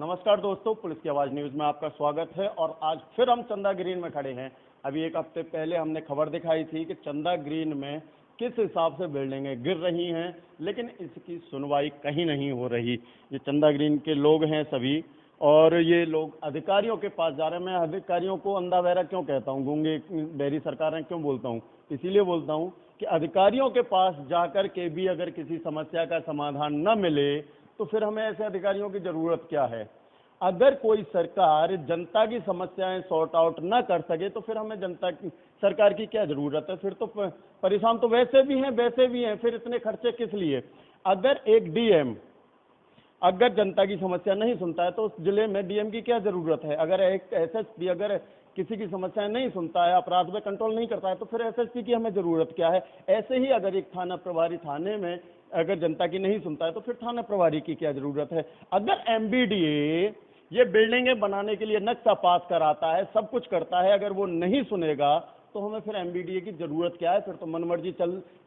नमस्कार दोस्तों, पुलिस की आवाज़ न्यूज़ में आपका स्वागत है। और आज फिर हम चंदा ग्रीन में खड़े हैं। अभी एक हफ्ते पहले हमने खबर दिखाई थी कि चंदा ग्रीन में किस हिसाब से बिल्डिंगें गिर रही हैं, लेकिन इसकी सुनवाई कहीं नहीं हो रही। ये चंदा ग्रीन के लोग हैं सभी, और ये लोग अधिकारियों के पास जा रहे हैं। मैं अधिकारियों को अंधा बहरा क्यों कहता हूँ, गूंगे बहरी सरकारें क्यों बोलता हूँ? इसीलिए बोलता हूँ कि अधिकारियों के पास जाकर के भी अगर किसी समस्या का समाधान न मिले तो फिर हमें ऐसे अधिकारियों की जरूरत क्या है। अगर कोई सरकार जनता की समस्याएं सॉर्ट आउट न कर सके तो फिर हमें जनता की सरकार की क्या जरूरत है? फिर तो परेशान तो वैसे भी हैं वैसे भी हैं, फिर इतने खर्चे किस लिए? अगर एक डीएम अगर जनता की समस्या नहीं सुनता है तो उस जिले में डीएम की क्या जरूरत है? अगर एक एसएसपी अगर किसी की समस्या नहीं सुनता है, अपराध पे कंट्रोल नहीं करता है, तो फिर एसएसपी की हमें जरूरत क्या है? ऐसे ही अगर एक थाना प्रभारी थाने में अगर जनता की नहीं सुनता है तो फिर थाना प्रभारी की क्या जरूरत है? अगर एमबीडीए ये बिल्डिंगें बनाने के लिए नक्शा पास कराता है, सब कुछ करता है, अगर वो नहीं सुनेगा तो हमें फिर एमबीडीए की जरूरत क्या है? फिर तो मनमर्जी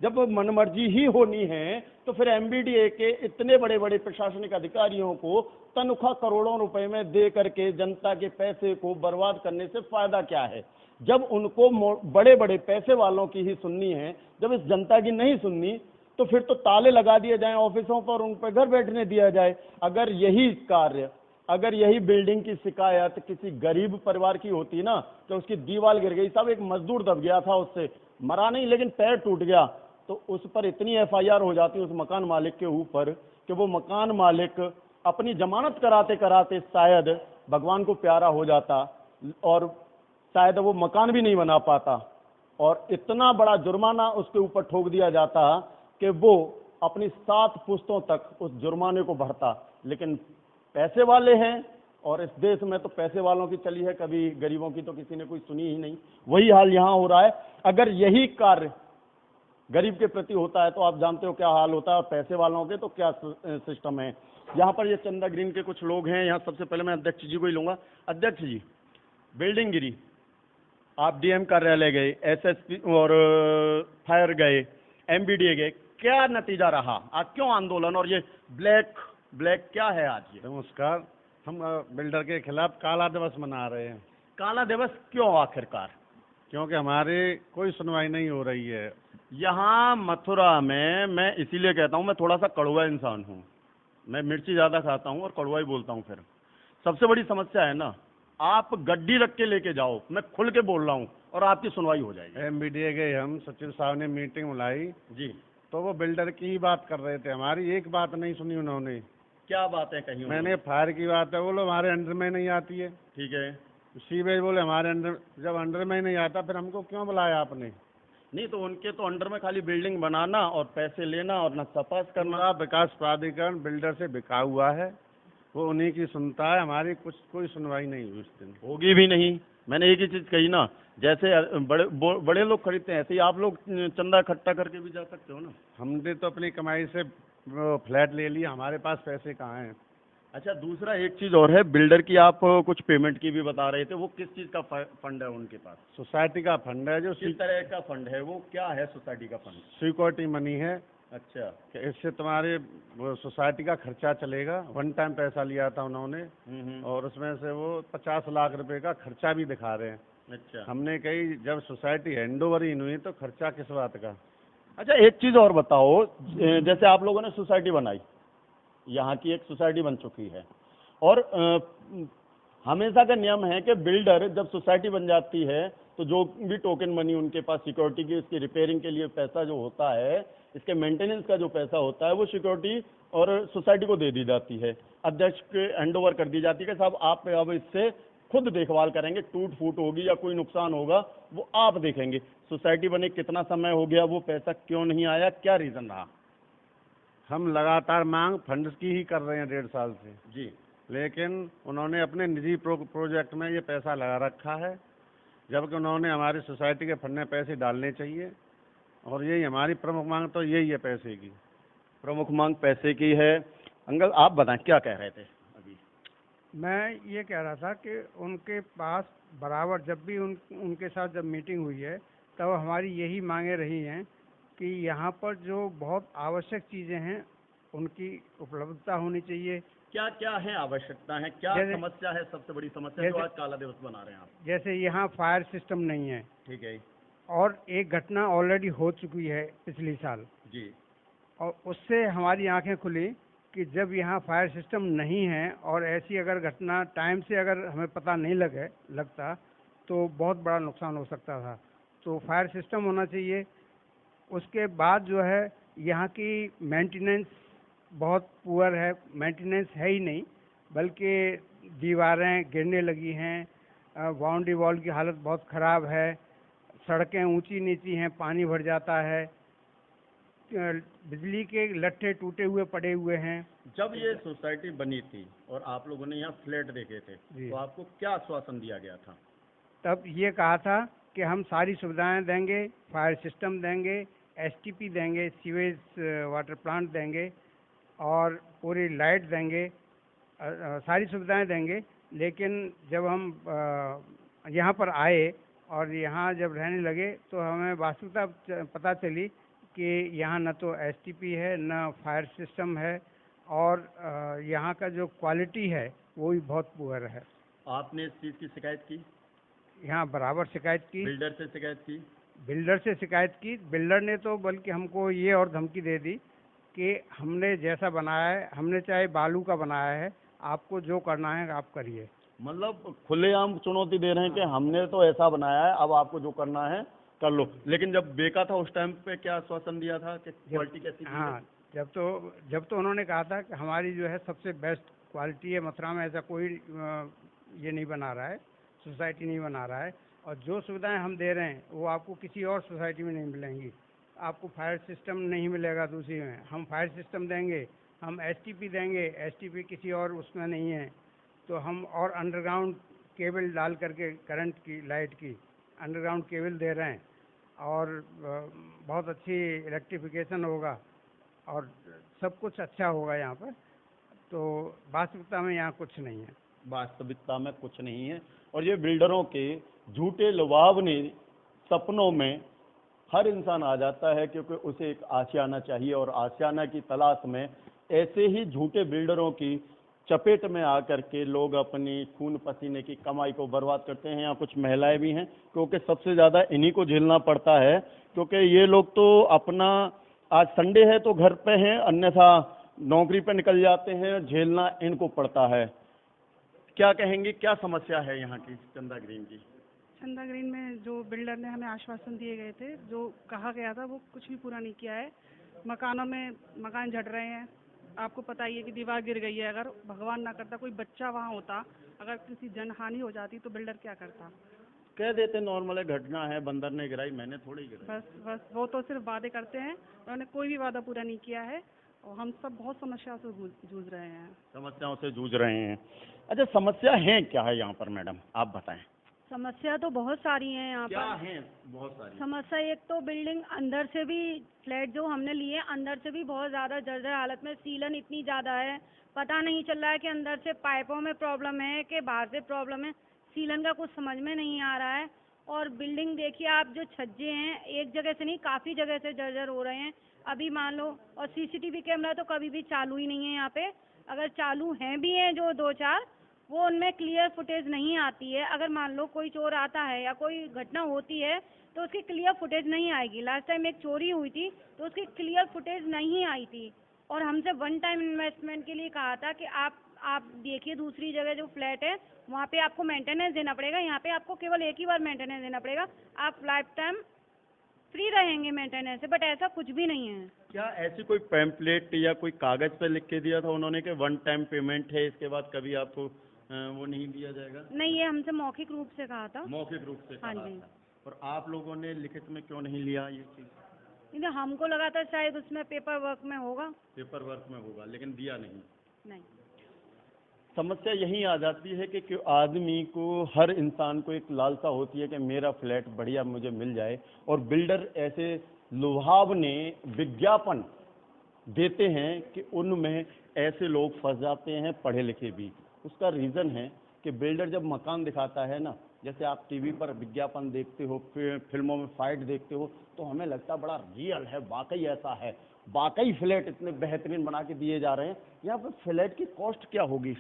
जब मनमर्जी ही होनी है तो फिर एमबीडीए के इतने बड़े बड़े प्रशासनिक अधिकारियों को तनख्वाह करोड़ों रुपए में दे करके जनता के पैसे को बर्बाद करने से फायदा क्या है? जब उनको बड़े बड़े पैसे वालों की ही सुननी है, जब इस जनता की नहीं सुननी, तो फिर तो ताले लगा दिए जाएं ऑफिसों पर, उन पर घर बैठने दिया जाए। अगर यही बिल्डिंग की शिकायत किसी गरीब परिवार की होती ना, तो उसकी दीवार गिर गई, सब एक मजदूर दब गया था, उससे मरा नहीं लेकिन पैर टूट गया, तो उस पर इतनी एफआईआर हो जाती उस मकान मालिक के ऊपर कि वो मकान मालिक अपनी जमानत कराते कराते शायद भगवान को प्यारा हो जाता और शायद वो मकान भी नहीं बना पाता, और इतना बड़ा जुर्माना उसके ऊपर ठोक दिया जाता कि वो अपनी 7 पुश्तों तक उस जुर्माने को भरता। लेकिन पैसे वाले हैं, और इस देश में तो पैसे वालों की चली है, कभी गरीबों की तो किसी ने कोई सुनी ही नहीं। वही हाल यहाँ हो रहा है। अगर यही कार्य गरीब के प्रति होता है तो आप जानते हो क्या हाल होता है, और पैसे वालों के तो क्या सिस्टम है। यहाँ पर ये चंदा ग्रीन के कुछ लोग हैं। यहाँ सबसे पहले मैं अध्यक्ष जी को ही लूंगा। अध्यक्ष जी, बिल्डिंग गिरी, आप डीएम कार्यालय गए, एसएसपी और फायर गए, एमबीडीए गए, क्या नतीजा रहा? आज क्यों आंदोलन और ये ब्लैक ब्लैक क्या है आज ये? नमस्कार। हम बिल्डर के खिलाफ काला दिवस मना रहे हैं। काला दिवस क्यों आखिरकार? क्योंकि हमारे कोई सुनवाई नहीं हो रही है। यहाँ मथुरा में मैं इसीलिए कहता हूँ, मैं थोड़ा सा कड़वा इंसान हूँ, मैं मिर्ची ज़्यादा खाता हूँ और कड़वा ही बोलता हूँ। फिर सबसे बड़ी समस्या है ना, आप गड्डी रख के लेके जाओ, मैं खुल के बोल रहा हूँ, और आपकी सुनवाई हो जाएगी। एमबीडीए गए हम, सचिव साहब ने मीटिंग बुलाई जी, तो वो बिल्डर की ही बात कर रहे थे, हमारी एक बात नहीं सुनी उन्होंने। क्या बात है कहीं? मैंने फायर की बात है, बोलो हमारे अंडर में नहीं आती है। ठीक है, सीवेज बोले हमारे अंडर, जब अंडर में नहीं आता फिर हमको क्यों बुलाया आपने? नहीं तो उनके तो अंडर में खाली बिल्डिंग बनाना और पैसे लेना और नक्शा पास करना। पूरा विकास प्राधिकरण बिल्डर से बिका हुआ है, वो उन्हीं की सुनता है, हमारी कोई सुनवाई नहीं हुई। उस दिन होगी भी नहीं। मैंने एक ही चीज कही ना, जैसे बड़े लोग खरीदते हैं ऐसे ही आप लोग चंदा इकट्ठा करके भी जा सकते हो ना। हमने तो अपनी कमाई से वो फ्लैट ले लिया, हमारे पास पैसे कहाँ हैं? अच्छा, दूसरा एक चीज और है, बिल्डर की आप कुछ पेमेंट की भी बता रहे थे, वो किस चीज का फंड है उनके पास? सोसाइटी का फंड है, जो किस तरह का फंड है वो? क्या है सोसाइटी का फंड? सिक्योरिटी मनी है। अच्छा, कि इससे तुम्हारे वो सोसाइटी का खर्चा चलेगा। वन टाइम पैसा लिया था उन्होंने, और उसमें से वो 50 लाख रुपए का खर्चा भी दिखा रहे हैं। अच्छा, हमने कही जब सोसाइटी हैंड ओवर ही नहीं हुई तो खर्चा किस बात का? अच्छा, एक चीज और बताओ, जैसे आप लोगों ने सोसाइटी बनाई, यहाँ की एक सोसाइटी बन चुकी है, और हमेशा का नियम है कि बिल्डर जब सोसाइटी बन जाती है तो जो भी टोकन मनी उनके पास सिक्योरिटी की, इसकी रिपेयरिंग के लिए पैसा जो होता है, इसके मेंटेनेंस का जो पैसा होता है, वो सिक्योरिटी और सोसाइटी को दे दी जाती है, अध्यक्ष के हैंड ओवर कर दी जाती है कि साहब आप अब इससे खुद देखभाल करेंगे, टूट फूट होगी या कोई नुकसान होगा वो आप देखेंगे। सोसाइटी बने कितना समय हो गया, वो पैसा क्यों नहीं आया, क्या रीजन रहा? हम लगातार मांग फंड्स की ही कर रहे हैं 1.5 साल से जी, लेकिन उन्होंने अपने निजी प्रोजेक्ट में ये पैसा लगा रखा है, जबकि उन्होंने हमारी सोसाइटी के फंड में पैसे डालने चाहिए। और यही हमारी प्रमुख मांग तो यही है, पैसे की। प्रमुख मांग पैसे की है। अंकल आप बताएं क्या कह रहे थे अभी? मैं ये कह रहा था कि उनके पास बराबर जब भी उनके साथ जब मीटिंग हुई है तब हमारी यही मांगे रही हैं कि यहाँ पर जो बहुत आवश्यक चीज़ें हैं उनकी उपलब्धता होनी चाहिए, क्या क्या है आवश्यकता है, क्या जैसे- समस्या है, सबसे बड़ी समस्या जो जैसे- आज काला दिवस बना रहे हैं आप? जैसे यहाँ फायर सिस्टम नहीं है, ठीक है और एक घटना ऑलरेडी हो चुकी है पिछली साल, जी। और उससे हमारी आंखें खुली कि जब यहाँ फायर सिस्टम नहीं है और ऐसी अगर घटना टाइम से अगर हमें पता नहीं लगता तो बहुत बड़ा नुकसान हो सकता था। तो फायर सिस्टम होना चाहिए। उसके बाद जो है यहाँ की मेंटेनेंस बहुत पुअर है, मेंटेनेंस है ही नहीं, बल्कि दीवारें गिरने लगी हैं, बाउंड्री वॉल की हालत बहुत ख़राब है, सड़कें ऊंची नीची हैं, पानी भर जाता है, बिजली के लट्ठे टूटे हुए पड़े हुए हैं। जब ये सोसाइटी बनी थी और आप लोगों ने यहाँ फ्लैट देखे थे, जी। तो आपको क्या आश्वासन दिया गया था? तब ये कहा था कि हम सारी सुविधाएं देंगे, फायर सिस्टम देंगे, एसटीपी देंगे, सीवेज वाटर प्लांट देंगे और पूरी लाइट देंगे, सारी सुविधाएं देंगे। लेकिन जब हम यहाँ पर आए और यहाँ जब रहने लगे तो हमें वास्तविकता पता चली कि यहाँ न तो एसटीपी है, न फायर सिस्टम है, और यहाँ का जो क्वालिटी है वो भी बहुत पुअर है। आपने इस चीज़ की शिकायत की? यहाँ बराबर शिकायत की, बिल्डर से शिकायत की? बिल्डर से शिकायत की। बिल्डर ने तो बल्कि हमको ये और धमकी दे दी कि हमने जैसा बनाया है, हमने चाहे बालू का बनाया है, आपको जो करना है आप करिए। मतलब खुलेआम चुनौती दे रहे हैं कि हमने तो ऐसा बनाया है, अब आपको जो करना है कर लो। लेकिन जब बेका था उस टाइम पे क्या आश्वासन दिया था कि क्वालिटी कैसी थी? हाँ, जब तो उन्होंने कहा था कि हमारी जो है सबसे बेस्ट क्वालिटी है, मथुरा में ऐसा कोई ये नहीं बना रहा है, सोसाइटी नहीं बना रहा है, और जो सुविधाएं हम दे रहे हैं वो आपको किसी और सोसाइटी में नहीं मिलेंगी। आपको फायर सिस्टम नहीं मिलेगा दूसरी में, हम फायर सिस्टम देंगे, हम एसटीपी देंगे, एसटीपी किसी और उसमें नहीं है, तो हम और अंडरग्राउंड केबल डाल करके करंट की, लाइट की अंडरग्राउंड केबल दे रहे हैं, और बहुत अच्छी इलेक्ट्रिफिकेशन होगा और सब कुछ अच्छा होगा यहाँ पर। तो वास्तविकता में यहाँ कुछ नहीं है। वास्तविकता में कुछ नहीं है, और ये बिल्डरों के झूठे लुभावनी सपनों में हर इंसान आ जाता है, क्योंकि उसे एक आशियाना चाहिए, और आशियाना की तलाश में ऐसे ही झूठे बिल्डरों की चपेट में आकर के लोग अपनी खून पसीने की कमाई को बर्बाद करते हैं। यहाँ कुछ महिलाएं भी हैं, क्योंकि सबसे ज़्यादा इन्हीं को झेलना पड़ता है, क्योंकि ये लोग तो अपना, आज संडे है तो घर पे हैं, अन्यथा नौकरी पे निकल जाते हैं, झेलना इनको पड़ता है। क्या कहेंगे, क्या समस्या है यहाँ की चंदा ग्रीन की? चंदा ग्रीन में जो बिल्डर ने हमें आश्वासन दिए गए थे, जो कहा गया था, वो कुछ भी पूरा नहीं किया है। मकानों में मकान झड़ रहे हैं। आपको पता ही है कि दीवार गिर गई है। अगर भगवान ना करता कोई बच्चा वहाँ होता, अगर किसी जनहानि हो जाती तो बिल्डर क्या करता? कह देते नॉर्मल है, घटना है, बंदर ने गिराई, मैंने थोड़ी गिराई। बस वो तो सिर्फ वादे करते हैं, उन्होंने कोई भी वादा पूरा नहीं किया है, और हम सब बहुत समस्या से जूझ रहे हैं। समस्याओं से जूझ रहे हैं। अच्छा, समस्या है क्या है यहाँ पर मैडम, आप बताएं। समस्या तो बहुत सारी है यहाँ क्या पर। है? बहुत सारी समस्या एक तो बिल्डिंग अंदर से भी, फ्लैट जो हमने लिए अंदर से भी बहुत ज़्यादा जर्जर हालत में, सीलन इतनी ज़्यादा है, पता नहीं चल रहा है कि अंदर से पाइपों में प्रॉब्लम है कि बाहर से प्रॉब्लम है। सीलन का कुछ समझ में नहीं आ रहा है। और बिल्डिंग देखिए आप, जो छज्जे हैं एक जगह से नहीं, काफ़ी जगह से जर्जर हो रहे हैं। अभी मान लो, और सीसीटीवी कैमरा तो कभी भी चालू ही नहीं है यहाँ पे। अगर चालू हैं भी हैं जो 2-4, वो उनमें क्लियर फुटेज नहीं आती है। अगर मान लो कोई चोर आता है या कोई घटना होती है तो उसकी क्लियर फुटेज नहीं आएगी। लास्ट टाइम एक चोरी हुई थी तो उसकी क्लियर फुटेज नहीं आई थी, और हमसे वन टाइम इन्वेस्टमेंट के लिए कहा था कि आप देखिए दूसरी जगह जो फ्लैट है वहाँ पे आपको मेंटेनेंस देना पड़ेगा, यहाँ पे आपको केवल एक ही बार मेंटेनेंस देना पड़ेगा, आप लाइफ टाइम फ्री रहेंगे मेंटेनेंस से। बट ऐसा कुछ भी नहीं है। क्या ऐसी कोई पैम्पलेट या कोई कागज पे लिख के दिया था उन्होंने कि वन टाइम पेमेंट है, इसके बाद कभी आपको वो नहीं दिया जाएगा? नहीं, ये हमसे मौखिक रूप से कहा था। मौखिक रूप से हाँ कहा जी। था। और आप लोगों ने लिखित में क्यों नहीं लिया ये चीज़? नहीं, हमको लगा था शायद उसमें पेपर वर्क में होगा। पेपर वर्क में होगा, लेकिन दिया नहीं। नहीं। समस्या यही आ जाती है कि आदमी को, हर इंसान को एक लालसा होती है कि मेरा फ्लैट बढ़िया मुझे मिल जाए, और बिल्डर ऐसे लुभावने विज्ञापन देते हैं कि उनमें ऐसे लोग फंस जाते हैं, पढ़े लिखे भी। उसका रीज़न है कि बिल्डर जब मकान दिखाता है ना, जैसे आप टीवी पर विज्ञापन देखते हो, फिल्मों में फाइट देखते हो, तो हमें लगता बड़ा रियल है, वाकई ऐसा है, वाकई फ्लैट इतने बेहतरीन बना के दिए जा रहे हैं। यहाँ पर फ्लैट की कॉस्ट क्या होगी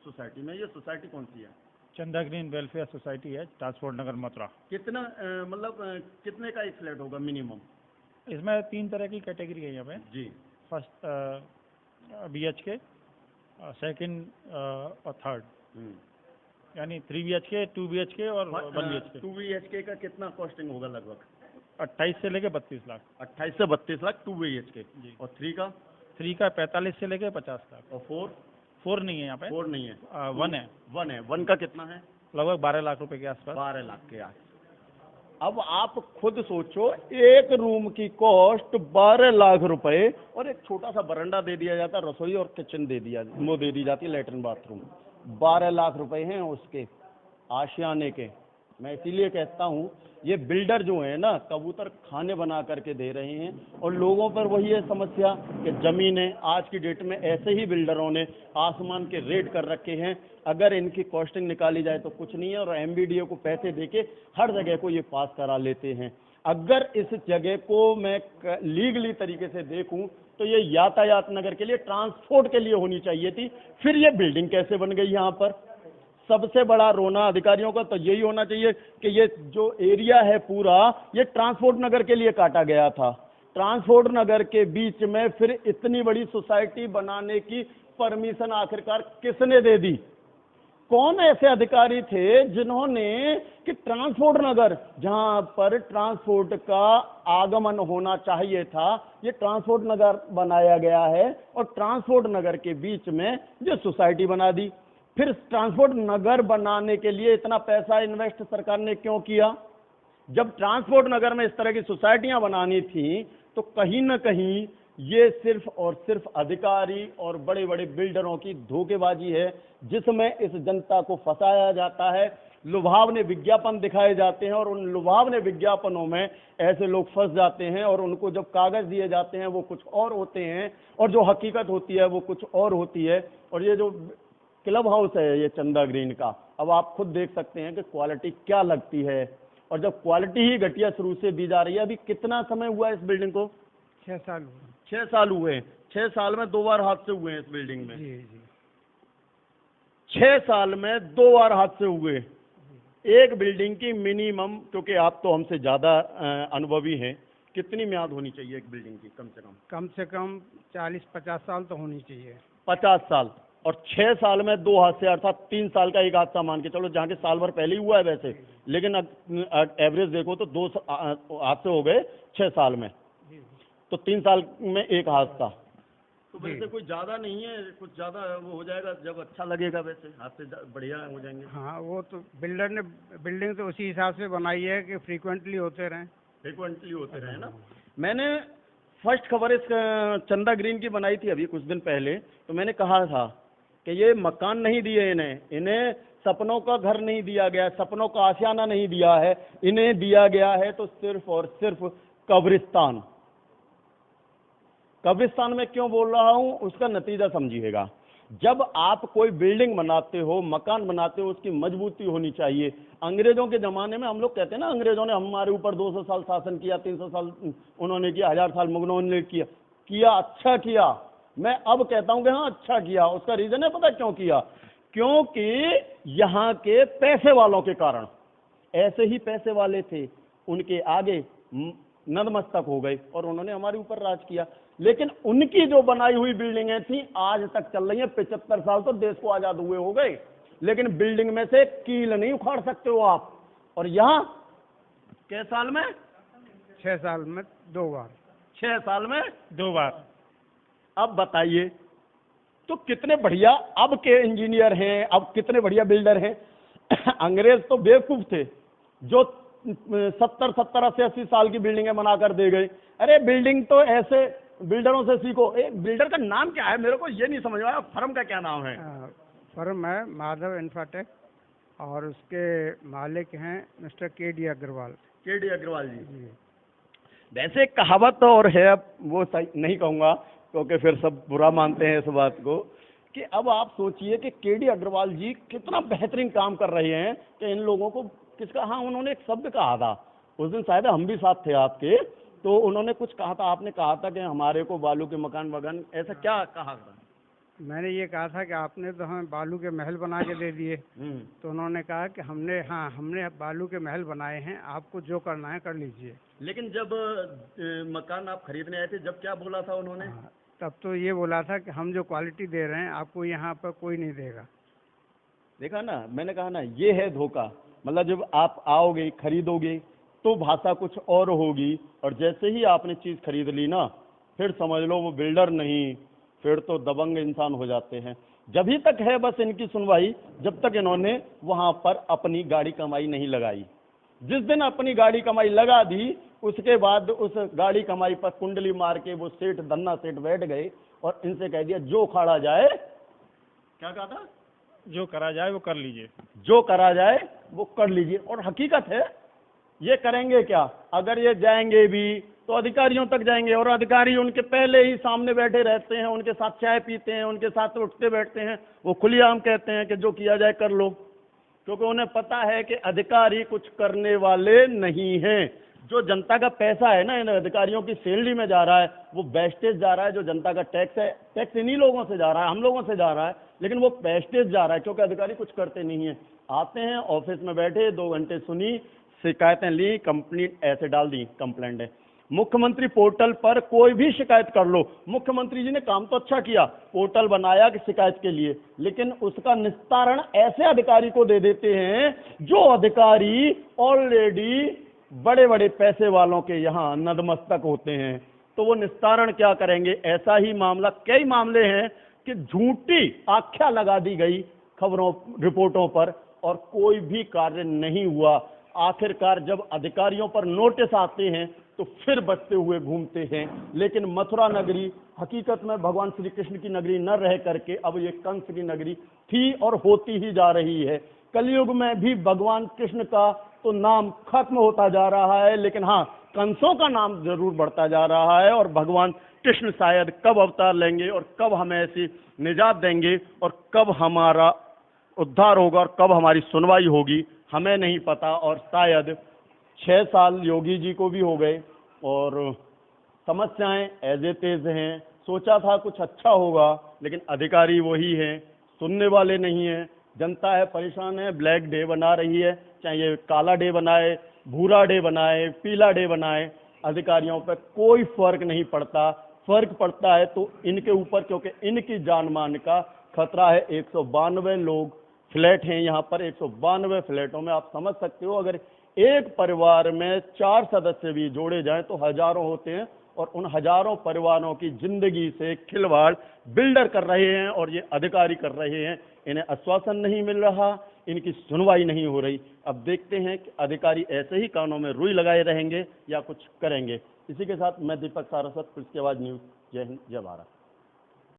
सोसाइटी में? ये सोसाइटी कौन सी है? चंदा ग्रीन वेलफेयर सोसाइटी है, ट्रांसपोर्ट नगर मथुरा। कितना मतलब कितने का एक फ्लैट होगा मिनिमम? इसमें 3 तरह की कैटेगरी है यहाँ पे। जी। फर्स्ट BHK, सेकंड और थर्ड, यानी 3 BHK, 2 BHK और 1 BHK। 2 BHK का कितना कॉस्टिंग होगा लगभग? 28 से लेके 32 लाख। 28 से 32 लाख 2 BHK। जी। और 3 का? 3 का 45 से लेके 50 लाख। और 4? 4 नहीं है यहाँ पे, 4 नहीं है, 1 है। 1 है। 1 का कितना है? लगभग 12 लाख रुपए के आसपास। 12 लाख के आस। अब आप खुद सोचो, एक रूम की कॉस्ट 12 लाख रुपए, और एक छोटा सा बरंडा दे दिया जाता है, रसोई और किचन दे दी जाती है, लेटरिन बाथरूम। 12 लाख रुपए हैं उसके आशियाने के। मैं इसीलिए कहता हूँ ये बिल्डर जो है ना, कबूतर खाने बना करके दे रहे हैं, और लोगों पर वही है समस्या कि ज़मीनें आज की डेट में ऐसे ही बिल्डरों ने आसमान के रेट कर रखे हैं। अगर इनकी कॉस्टिंग निकाली जाए तो कुछ नहीं है, और MBDA को पैसे देके हर जगह को ये पास करा लेते हैं। अगर इस जगह को मैं लीगली तरीके से देखूं तो ये यातायात नगर के लिए, ट्रांसपोर्ट के लिए होनी चाहिए थी। फिर ये बिल्डिंग कैसे बन गई यहाँ पर? सबसे बड़ा रोना अधिकारियों का तो यही होना चाहिए कि ये जो एरिया है पूरा, ये ट्रांसपोर्ट नगर के लिए काटा गया था। ट्रांसपोर्ट नगर के बीच में फिर इतनी बड़ी सोसाइटी बनाने की परमिशन आखिरकार किसने दे दी? कौन ऐसे अधिकारी थे जिन्होंने कि ट्रांसपोर्ट नगर, जहां पर ट्रांसपोर्ट का आगमन होना चाहिए था, ये ट्रांसपोर्ट नगर बनाया गया है, और ट्रांसपोर्ट नगर के बीच में ये सोसाइटी बना दी। फिर ट्रांसपोर्ट नगर बनाने के लिए इतना पैसा इन्वेस्ट सरकार ने क्यों किया? जब ट्रांसपोर्ट नगर में इस तरह की सोसाइटियां बनानी थी, तो कहीं ना कहीं ये सिर्फ और सिर्फ अधिकारी और बड़े बड़े बिल्डरों की धोखेबाजी है, जिसमें इस जनता को फंसाया जाता है। लुभावने विज्ञापन दिखाए जाते हैं, और उन लुभावने विज्ञापनों में ऐसे लोग फंस जाते हैं, और उनको जब कागज दिए जाते हैं वो कुछ और होते हैं, और जो हकीकत होती है वो कुछ और होती है। और ये जो क्लब हाउस है ये चंदा ग्रीन का, अब आप खुद देख सकते हैं कि क्वालिटी क्या लगती है, और जब क्वालिटी ही घटिया शुरू से दी जा रही है। अभी कितना समय हुआ है इस बिल्डिंग को? 6 साल हुए। 6 साल हुए। 6 साल में 2 बार हादसे हुए हैं इस बिल्डिंग में। जी जी। 6 साल में 2 बार हादसे हुए। एक बिल्डिंग की मिनिमम, क्योंकि आप तो हमसे ज्यादा अनुभवी हैं, कितनी म्याद होनी चाहिए एक बिल्डिंग की? कम से कम 40-50 साल तो होनी चाहिए। 50 साल। और 6 साल में 2 हादसे, अर्थात 3 साल का एक हादसा मान के चलो, जहाँ के साल भर पहले ही हुआ है वैसे, लेकिन एवरेज देखो तो 2 हादसे हो गए 6 साल में, तो 3 साल में एक हादसा। तो वैसे कोई ज्यादा नहीं है, कुछ ज्यादा वो हो जाएगा जब अच्छा लगेगा, वैसे हादसे बढ़िया हो जाएंगे। हाँ, वो तो बिल्डर ने बिल्डिंग तो उसी हिसाब से बनाई है कि फ्रीक्वेंटली होते रहें। फ्रीक्वेंटली होते रहे ना। मैंने फर्स्ट खबर इस चंदा ग्रीन की बनाई थी अभी कुछ दिन पहले, तो मैंने कहा था कि ये मकान नहीं दिए इन्हें सपनों का घर नहीं दिया गया, सपनों का आशियाना नहीं दिया है, इन्हें दिया गया है तो सिर्फ और सिर्फ कब्रिस्तान। कब्रिस्तान में क्यों बोल रहा हूं, उसका नतीजा समझिएगा। जब आप कोई बिल्डिंग बनाते हो, मकान बनाते हो, उसकी मजबूती होनी चाहिए। अंग्रेजों के ज़माने में हम लोग कहते हैं ना, अंग्रेजों ने हमारे ऊपर 200 साल शासन किया, 300 साल उन्होंने किया, 1000 साल मुगलों ने किया, अच्छा किया। मैं अब कहता हूं कि हाँ अच्छा किया। उसका रीज़न है, पता क्यों किया? क्योंकि यहाँ के पैसे वालों के कारण। ऐसे ही पैसे वाले थे, उनके आगे नतमस्तक हो गए और उन्होंने हमारे ऊपर राज किया। लेकिन उनकी जो बनाई हुई बिल्डिंगें थी आज तक चल रही हैं। 75 साल तो देश को आजाद हुए हो गए, लेकिन बिल्डिंग में से कील नहीं उखाड़ सकते हो आप। और यहाँ कै साल में? 6 साल में 2 बार। 6 साल में 2 बार। अब बताइए तो कितने बढ़िया अब के इंजीनियर हैं, अब कितने बढ़िया बिल्डर हैं। अंग्रेज तो बेवकूफ थे जो 70, 80 साल की बिल्डिंगें बनाकर दे गए। अरे बिल्डिंग तो ऐसे बिल्डरों से सीखो। एक बिल्डर का नाम क्या है, मेरे को ये नहीं समझ आया, फर्म का क्या नाम है? फर्म है माधव इंफ्राटेक और उसके मालिक हैं mister KD Agarwal. KD Agarwal ji. वैसे कहावत और है, वो सही नहीं कहूँगा क्योंकि फिर सब बुरा मानते हैं इस बात को, कि अब आप सोचिए कि केडी अग्रवाल जी कितना बेहतरीन काम कर रहे हैं कि इन लोगों को किसका, हाँ उन्होंने एक शब्द कहा था उस दिन, शायद हम भी साथ थे आपके, तो उन्होंने कुछ कहा था, आपने कहा था कि हमारे को बालू के मकान वगैरह, ऐसा क्या कहा था? मैंने ये कहा था कि आपने तो हमें बालू के महल बना के दे दिए। तो उन्होंने कहा कि हमने बालू के महल बनाए हैं, आपको जो करना है कर लीजिए। लेकिन जब मकान आप खरीदने आए थे, जब क्या बोला था उन्होंने? हाँ, तब तो ये बोला था कि हम जो क्वालिटी दे रहे हैं आपको यहाँ पर कोई नहीं देगा। देखा ना, मैंने कहा ना, ये है धोखा। मतलब जब आप आओगे खरीदोगे तो भाषा कुछ और होगी, और जैसे ही आपने चीज खरीद ली ना, फिर समझ लो वो बिल्डर नहीं, फिर तो दबंग इंसान हो जाते हैं। जब ही तक है बस इनकी सुनवाई, जब तक इन्होंने वहां पर अपनी गाड़ी कमाई नहीं लगाई। जिस दिन अपनी गाड़ी कमाई लगा दी, उसके बाद उस गाड़ी कमाई पर कुंडली मार के वो सेठ, धन्ना सेठ बैठ गए और इनसे कह दिया जो खाड़ा जाए, क्या कहा था? जो करा जाए वो कर लीजिए। जो करा जाए वो कर लीजिए। और हकीकत है, ये करेंगे क्या? अगर ये जाएंगे भी तो अधिकारियों तक जाएंगे, और अधिकारी उनके पहले ही सामने बैठे रहते हैं, उनके साथ चाय पीते हैं, उनके साथ उठते बैठते हैं। वो खुलेआम कहते हैं कि जो किया जाए कर लो, क्योंकि उन्हें पता है कि अधिकारी कुछ करने वाले नहीं हैं। जो जनता का पैसा है ना, इन अधिकारियों की सैलरी में जा रहा है, वो वेस्टेज जा रहा है। जो जनता का टैक्स है, टैक्स इन्हीं लोगों से जा रहा है, हम लोगों से जा रहा है, लेकिन वो वेस्टेज जा रहा है, क्योंकि अधिकारी कुछ करते नहीं है। आते हैं ऑफिस में बैठे, 2 घंटे सुनी, शिकायतें ली, कंप्लेंट ऐसे डाल दी, कंप्लेंट है। मुख्यमंत्री पोर्टल पर कोई भी शिकायत कर लो। मुख्यमंत्री जी ने काम तो अच्छा किया, पोर्टल बनाया कि शिकायत के लिए, लेकिन उसका निस्तारण ऐसे अधिकारी को दे देते हैं जो अधिकारी ऑलरेडी बड़े बड़े पैसे वालों के यहाँ नतमस्तक होते हैं। तो वो निस्तारण क्या करेंगे? ऐसा ही मामला, कई मामले हैं कि झूठी आख्या लगा दी गई खबरों, रिपोर्टों पर, और कोई भी कार्य नहीं हुआ। आखिरकार जब अधिकारियों पर नोटिस आते हैं तो फिर बचते हुए घूमते हैं। लेकिन मथुरा नगरी हकीकत में भगवान श्री कृष्ण की नगरी न रह करके अब ये कंस की नगरी थी और होती ही जा रही है। कलयुग में भी भगवान कृष्ण का तो नाम खत्म होता जा रहा है, लेकिन हाँ, कंसों का नाम जरूर बढ़ता जा रहा है। और भगवान कृष्ण शायद कब अवतार लेंगे और कब हमें ऐसी निजात देंगे और कब हमारा उद्धार होगा और कब हमारी सुनवाई होगी, हमें नहीं पता। और शायद 6 साल योगी जी को भी हो गए और समस्याएं ऐसे तेज हैं। सोचा था कुछ अच्छा होगा, लेकिन अधिकारी वही हैं, सुनने वाले नहीं हैं। जनता है परेशान है, ब्लैक डे बना रही है, चाहे ये काला डे बनाए, भूरा डे बनाए, पीला डे बनाए, अधिकारियों पर कोई फर्क नहीं पड़ता। फर्क पड़ता है तो इनके ऊपर, क्योंकि इनकी जान मान का खतरा है। 192 लोग फ्लैट हैं यहाँ पर, 192 फ्लैटों में आप समझ सकते हो, अगर एक परिवार में 4 सदस्य भी जोड़े जाएं तो हजारों होते हैं, और उन हजारों परिवारों की जिंदगी से खिलवाड़ बिल्डर कर रहे हैं और ये अधिकारी कर रहे हैं। इन्हें आश्वासन नहीं मिल रहा, इनकी सुनवाई नहीं हो रही। अब देखते हैं कि अधिकारी ऐसे ही कानों में रुई लगाए रहेंगे या कुछ करेंगे। इसी के साथ मैं दीपक सारस्वत, पुलिस की आवाज न्यूज। जय हिंद, जय भारत।